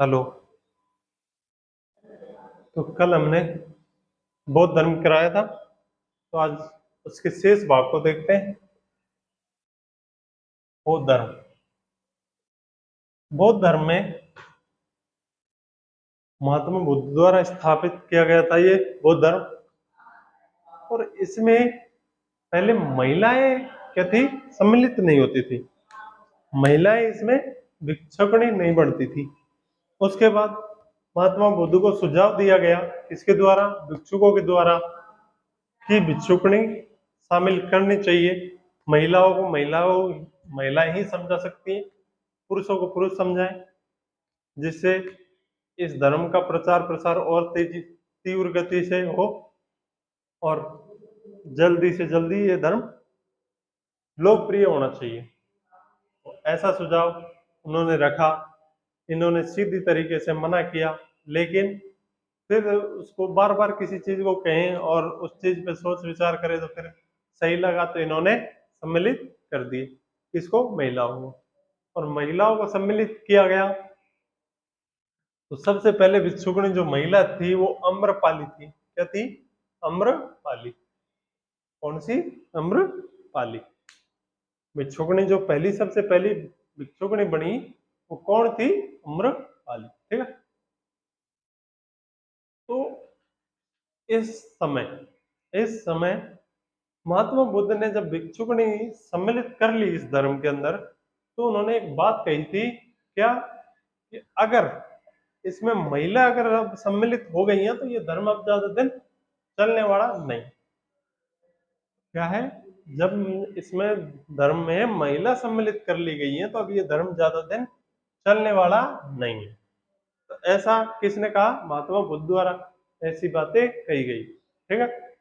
Hello. तो कल हमने बौद्ध धर्म कराया था, तो आज उसके शेष भाग को देखते हैं। बौद्ध धर्म। बौद्ध धर्म में महात्मा बुद्ध द्वारा स्थापित किया गया था ये बौद्ध धर्म। और इसमें पहले महिलाएं क्या थी, सम्मिलित नहीं होती थी। महिलाएं इसमें भिक्षुकणी नहीं बनती थी। उसके बाद महात्मा बुद्ध को सुझाव दिया गया, इसके द्वारा, भिक्षुकों के द्वारा, कि भिक्षुकणी शामिल करनी चाहिए। महिलाओं को महिलाएं ही समझा सकती हैं, पुरुषों को पुरुष समझाएं, जिससे इस धर्म का प्रचार प्रसार और तेजी तीव्र गति से हो और जल्दी से जल्दी ये धर्म लोकप्रिय होना चाहिए। तो ऐसा सुझाव उन्होंने रखा। इन्होंने सीधी तरीके से मना किया, लेकिन फिर उसको बार बार किसी चीज को कहें और उस चीज पे सोच विचार करें तो फिर सही लगा, तो इन्होंने सम्मिलित कर दिए किसको, महिलाओं को। और महिलाओं को सम्मिलित किया गया। तो सबसे पहले भिक्षुकणी जो महिला थी वो अम्रपाली थी। क्या थी? अम्रपाली। कौन सी? अम्रपाली। भिक्षुकणी जो पहली, सबसे पहली भिक्षुकणी बनी वो कौन थी? अम्रपाली। ठीक है। तो इस समय महात्मा बुद्ध ने जब भिक्षुकणी सम्मिलित कर ली इस धर्म के अंदर, तो उन्होंने एक बात कही थी। क्या? कि अगर इसमें महिला अगर अब सम्मिलित हो गई हैं तो ये धर्म अब ज्यादा दिन चलने वाला नहीं। क्या है? जब इसमें धर्म में महिला सम्मिलित कर ली गई है तो अब ये धर्म ज्यादा दिन चलने वाला नहीं है। तो ऐसा किसने कहा? महात्मा बुद्ध द्वारा ऐसी बातें कही गई। ठीक है।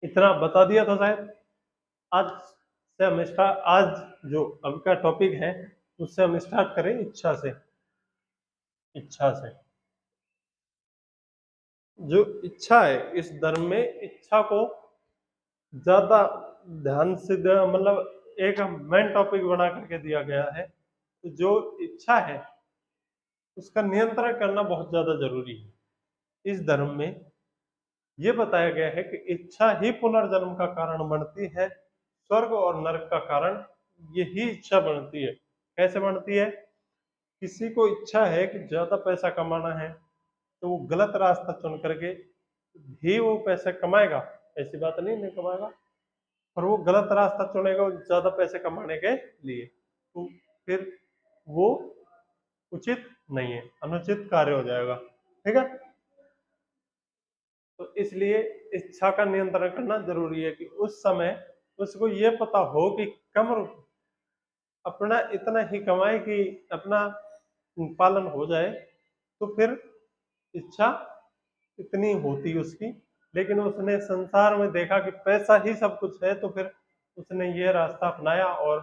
इतना बता दिया था शायद। आज से हम स्टार्ट, आज जो अब का टॉपिक है उससे हम स्टार्ट करें इच्छा से। इच्छा से। जो इच्छा है इस धर्म में, इच्छा को ज्यादा ध्यान से मतलब एक मेन टॉपिक बना करके दिया गया है। तो जो इच्छा है उसका नियंत्रण करना बहुत ज्यादा जरूरी है। इस धर्म में ये बताया गया है कि इच्छा ही पुनर्जन्म का कारण बनती है, स्वर्ग और नरक का कारण यही इच्छा बनती है। कैसे बनती है? किसी को इच्छा है कि ज्यादा पैसा कमाना है, तो वो गलत रास्ता चुन करके भी वो पैसे कमाएगा, ऐसी बात नहीं, नहीं कमाएगा, पर वो गलत रास्ता चुनेगा ज्यादा पैसे कमाने के लिए, तो फिर वो उचित नहीं है, अनुचित कार्य हो जाएगा। ठीक है। तो इसलिए इच्छा का नियंत्रण करना जरूरी है कि उस समय उसको ये पता हो कि कम अपना इतना ही कमाए कि अपना पालन हो जाए, तो फिर इच्छा इतनी होती उसकी। लेकिन उसने संसार में देखा कि पैसा ही सब कुछ है, तो फिर उसने ये रास्ता अपनाया और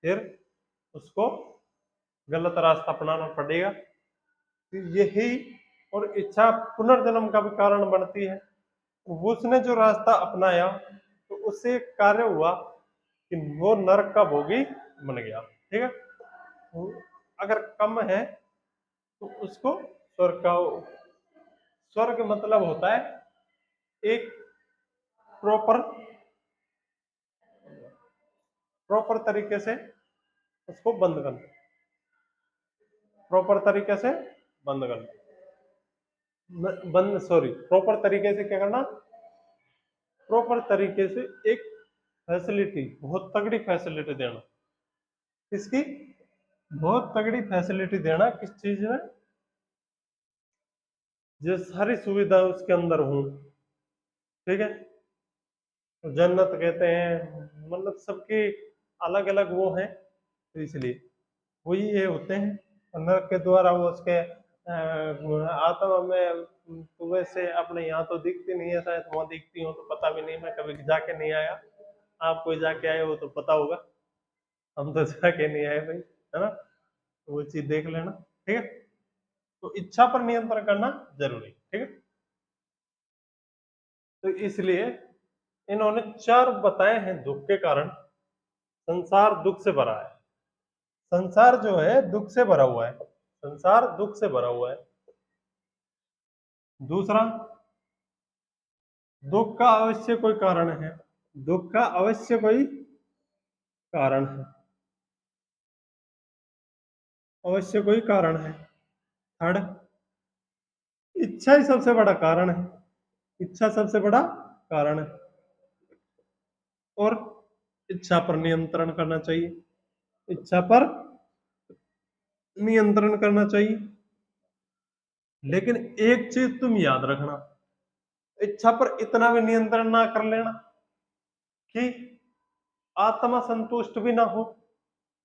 फिर उसको गलत रास्ता अपनाना पड़ेगा। तो यही, और इच्छा पुनर्जन्म का भी कारण बनती है। उसने जो रास्ता अपनाया तो उससे एक कार्य हुआ कि वो नरक का भोगी बन गया। ठीक है। तो अगर कम है तो उसको स्वर्ग का, स्वर्ग मतलब होता है एक प्रॉपर प्रॉपर तरीके से उसको बंद करना, प्रॉपर तरीके से बंद करना, बंद, सॉरी, प्रॉपर तरीके से क्या करना? प्रॉपर तरीके से एक फैसिलिटी, बहुत तगड़ी फैसिलिटी देना। किसकी? बहुत तगड़ी फैसिलिटी देना। किस चीज में? जो सारी सुविधा उसके अंदर हो। ठीक है। तो जन्नत कहते हैं, मतलब सबकी अलग अलग वो है, तो इसलिए वही ये होते हैं। और नरक के द्वारा वो उसके आत्मा में, तो वैसे अपने यहाँ तो दिखती नहीं है, शायद वहाँ दिखती हो तो पता भी नहीं, मैं कभी जाके नहीं आया। आप कोई जाके आए हो तो पता होगा, हम तो जाके नहीं आए भाई, है ना। तो वो चीज देख लेना। ठीक है। तो इच्छा पर नियंत्रण करना जरूरी। ठीक है। तो इसलिए इन्होंने चार बताए हैं दुख के कारण। संसार दुख से भरा है। संसार जो है दुख से भरा हुआ है। संसार दुख से भरा हुआ है। दूसरा, दुख का अवश्य कोई कारण है, दुख का अवश्य कोई कारण है, अवश्य कोई कारण है। थर्ड, इच्छा ही सबसे बड़ा कारण है, इच्छा सबसे बड़ा कारण है। और इच्छा पर नियंत्रण करना चाहिए, इच्छा पर नियंत्रण करना चाहिए। लेकिन एक चीज तुम याद रखना, इच्छा पर इतना भी नियंत्रण ना कर लेना कि आत्मा संतुष्ट भी ना हो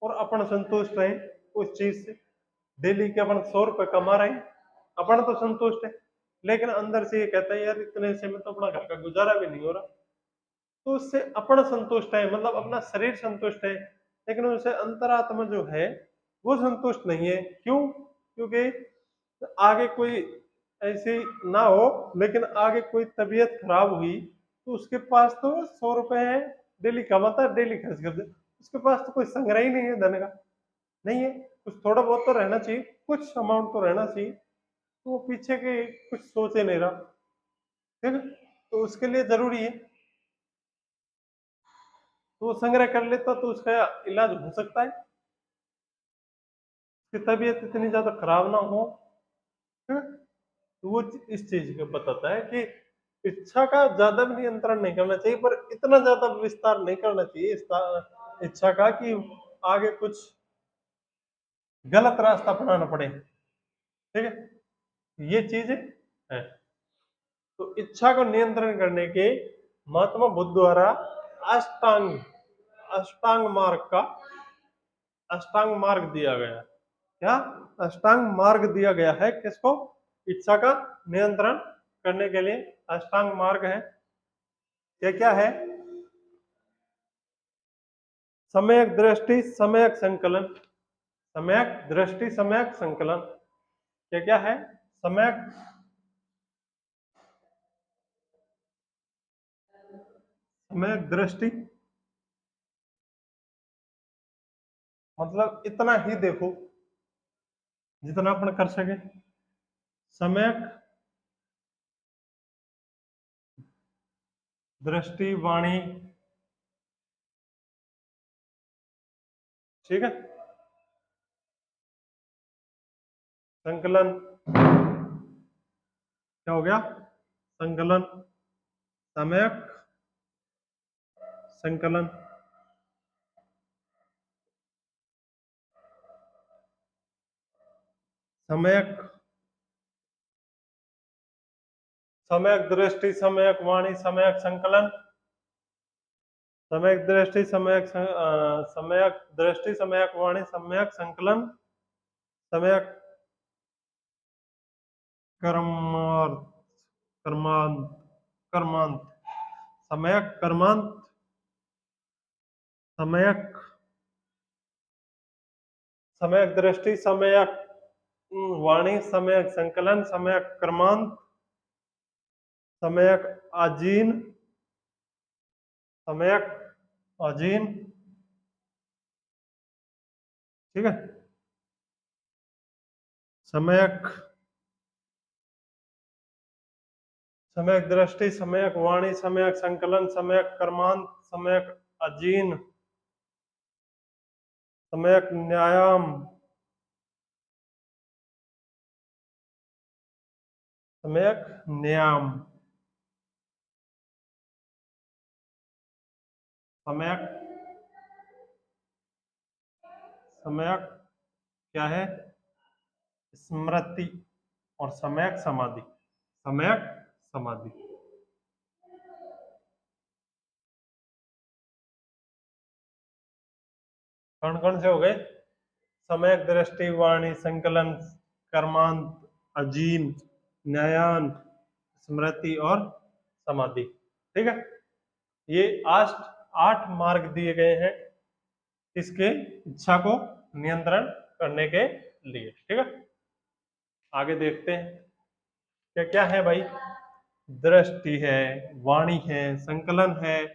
और अपन संतुष्ट रहे उस चीज से। डेली के अपन 100 रुपए कमा रहे हैं, अपन तो संतुष्ट है, लेकिन अंदर से ये कहता है यार इतने से में तो अपना घर का गुजारा भी नहीं हो रहा। तो उससे अपन संतुष्ट है, मतलब अपना शरीर संतुष्ट है, लेकिन उससे अंतरात्मा जो है वो संतुष्ट नहीं है। क्यों? क्योंकि आगे कोई ऐसी ना हो, लेकिन आगे कोई तबीयत खराब हुई तो उसके पास तो 100 रुपए है, डेली कमाता है, डेली खर्च कर दे, उसके पास तो कोई संग्रह ही नहीं है धन का, नहीं है। कुछ थोड़ा बहुत तो रहना चाहिए, कुछ अमाउंट तो रहना चाहिए, तो वो पीछे के कुछ सोचे नहीं रहा। ठीक है, तो उसके लिए जरूरी है तो वो संग्रह कर लेता तो उसका इलाज हो सकता है, उसकी तबीयत इतनी ज्यादा खराब ना हो। ठीक है? तो वो इस चीज को बताता है कि इच्छा का ज्यादा भी नियंत्रण नहीं करना चाहिए, पर इतना ज्यादा विस्तार नहीं करना चाहिए इच्छा का कि आगे कुछ गलत रास्ता अपनाना पड़े। ठीक है, ये चीज है। तो इच्छा को नियंत्रण करने के महात्मा बुद्ध द्वारा अष्टांग अष्टांग मार्ग का अष्टांग मार्ग दिया गया। क्या? अष्टांग मार्ग दिया गया है किसको? इच्छा का नियंत्रण करने के लिए अष्टांग मार्ग है। ये क्या है? सम्यक दृष्टि, सम्यक संकलन, सम्यक दृष्टि, सम्यक संकलन। ये क्या है? सम्यक सम्यक दृष्टि मतलब इतना ही देखो जितना अपन कर सके। सम्यक दृष्टि वाणी, ठीक है। संकलन क्या हो गया? संकलन, सम्यक संकलन, सम्यक सम्यक दृष्टि, सम्यक वाणी, सम्यक संकलन, सम्यक दृष्टि, सम्यक दृष्टि, सम्यक वाणी, सम्यक संकलन, सम्यक कर्मार्थ, कर्मांत, कर्मांत, सम्यक कर्मांत, सम्यक सम्यक दृष्टि, सम्यक वाणी, सम्यक संकलन, सम्यक कर्मांत, सम्यक आजीन, सम्यक आजीन, ठीक है। सम्यक सम्यक दृष्टि, सम्यक वाणी, सम्यक संकलन, सम्यक कर्मांत, सम्यक अजीन, सम्यक न्यायाम, सम्यक न्याम, सम्यक सम्यक क्या है? स्मृति और सम्यक समाधि, सम्यक समाधि। कौन कौन से हो गए? सम्यक दृष्टि, वाणी, संकलन, कर्मांत, अजीन, न्यायान, स्मृति और समाधि। ठीक है, ये 8 मार्ग दिए गए हैं इसके इच्छा को नियंत्रण करने के लिए। ठीक है, आगे देखते हैं क्या क्या है भाई। दृष्टि है, वाणी है, संकलन है,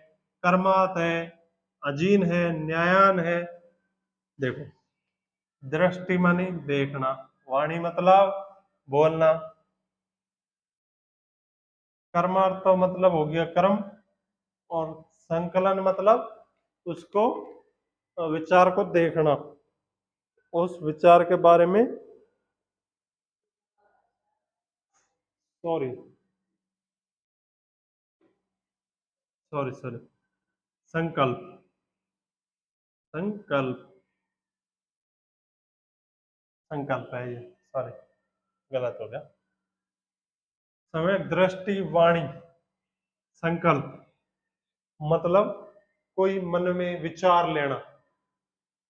कर्मात है, अजीन है, न्यायान है। देखो, दृष्टि मानी देखना, वाणी मतलब बोलना, कर्मार्थ तो मतलब हो गया कर्म, और संकलन मतलब उसको विचार को देखना, उस विचार के बारे में, सॉरी सॉरी सॉरी, संकल्प, संकल्प, संकल्प है ये, सॉरी गलत हो गया। सम्यक दृष्टि वाणी, संकल्प मतलब कोई मन में विचार लेना,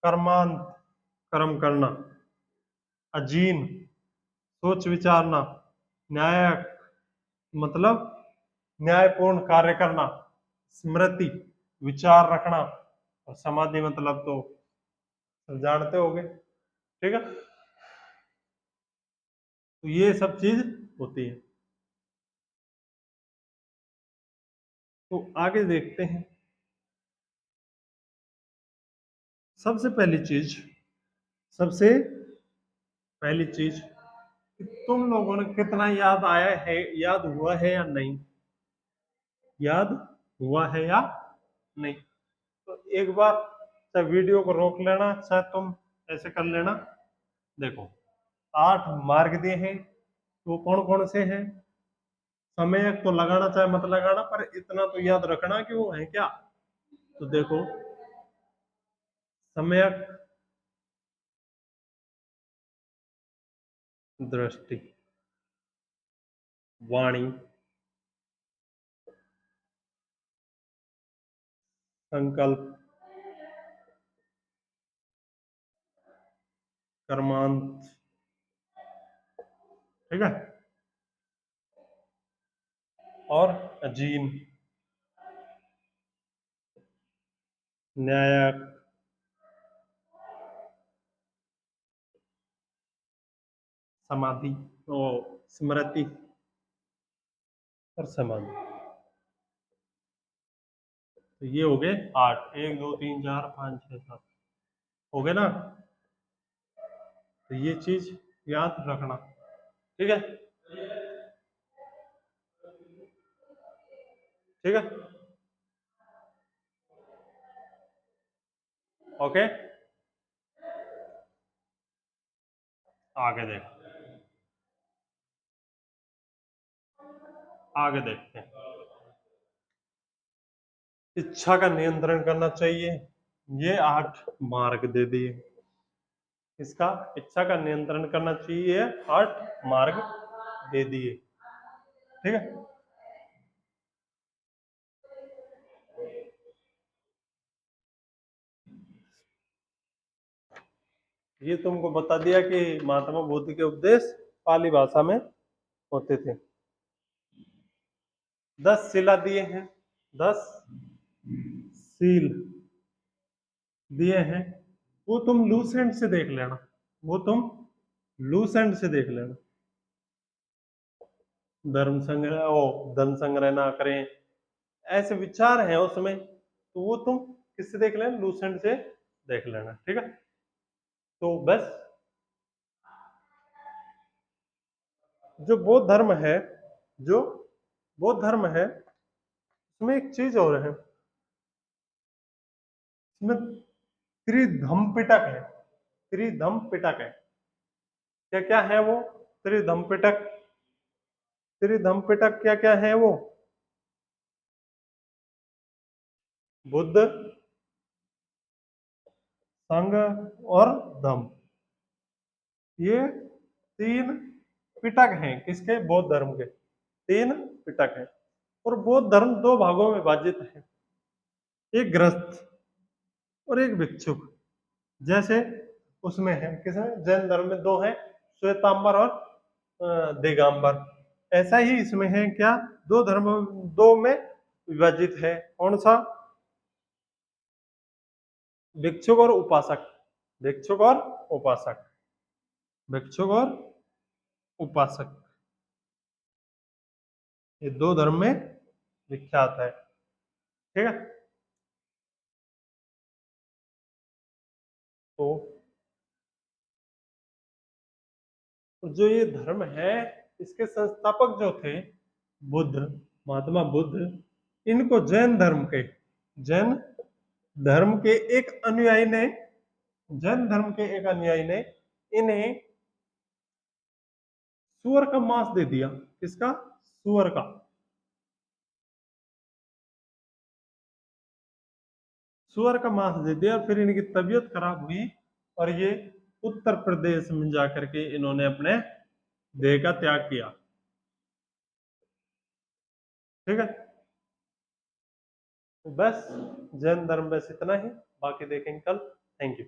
कर्मांत कर्म करना, अजीन सोच विचारना, न्यायक मतलब न्यायपूर्ण कार्य करना, स्मृति विचार रखना, और समाधि मतलब तो सब जानते होगे, ठीक है। तो ये सब चीज होती है। तो आगे देखते हैं। सबसे पहली चीज, सबसे पहली चीज कि तुम लोगों ने कितना याद आया है, याद हुआ है या नहीं, याद हुआ है या नहीं। तो एक बार चाहे वीडियो को रोक लेना, चाहे तुम ऐसे कर लेना। देखो 8 मार्ग दिए हैं, तो कौन कौन से हैं। समय तो लगाना चाहे मत लगाना, पर इतना तो याद रखना कि वो है क्या। तो देखो सम्यक दृष्टि, वाणी, संकल्प, कर्मांत, ठीक है, और अजीन, न्यायक, समाधि, ओ स्मृति और समाधि। तो ये हो गए 8, 1 2 3 4 5 6 7 हो गए ना। तो ये चीज याद रखना, ठीक है, ठीक है, ओके। आगे देख, आगे देखते हैं। इच्छा का नियंत्रण करना चाहिए, ये 8 मार्ग दे दिए। इसका इच्छा का नियंत्रण करना चाहिए, 8 मार्ग दे दिए, ठीक है। ये तुमको बता दिया कि महात्मा बुद्ध के उपदेश पाली भाषा में होते थे। 10 शिला दिए हैं, 10 सील दिए हैं, वो तुम लूसेंट से देख लेना, वो तुम लूसेंट से देख लेना। धर्म संग्रह, ओ धन संग्रह ना करें, ऐसे विचार हैं उसमें, तो वो तुम किससे देख लेना, लूसेंट से देख लेना, ठीक है। तो बस जो बौद्ध धर्म है, जो बौद्ध धर्म है, उसमें एक चीज और है, इसमें त्रिधम पिटक है, त्रिधम पिटक है। क्या क्या है वो त्रिधम पिटक, त्रिधम पिटक क्या क्या है वो। बुद्ध, संघ और धम्म, ये 3 पिटक हैं किसके, बौद्ध धर्म के 3 पिटक हैं। और बौद्ध धर्म 2 भागों में विभाजित है, एक गृहस्थ और एक भिक्षुक। जैसे उसमें है किसमें, जैन धर्म में 2 हैं, श्वेतांबर और दिगंबर। ऐसा ही इसमें है क्या, 2 धर्म, 2 में विभाजित है। कौन सा, भिक्षुक और उपासक, भिक्षुक और उपासक, भिक्षुक और उपासक, ये 2 धर्म में विख्यात है, ठीक है। तो और जो ये धर्म है, इसके संस्थापक जो थे बुद्ध, महात्मा बुद्ध, इनको जैन धर्म के एक अनुयायी ने जैन धर्म के एक अनुयायी ने इन्हें सुअर का मांस दे दिया। किसका? सुअर का। सुअर का मांस दे दिया, फिर इनकी तबीयत खराब हुई और ये उत्तर प्रदेश में जाकर के इन्होंने अपने देह का त्याग किया। ठीक है, तो बस जैन धर्म बस इतना ही, बाकी देखेंगे कल। Thank you.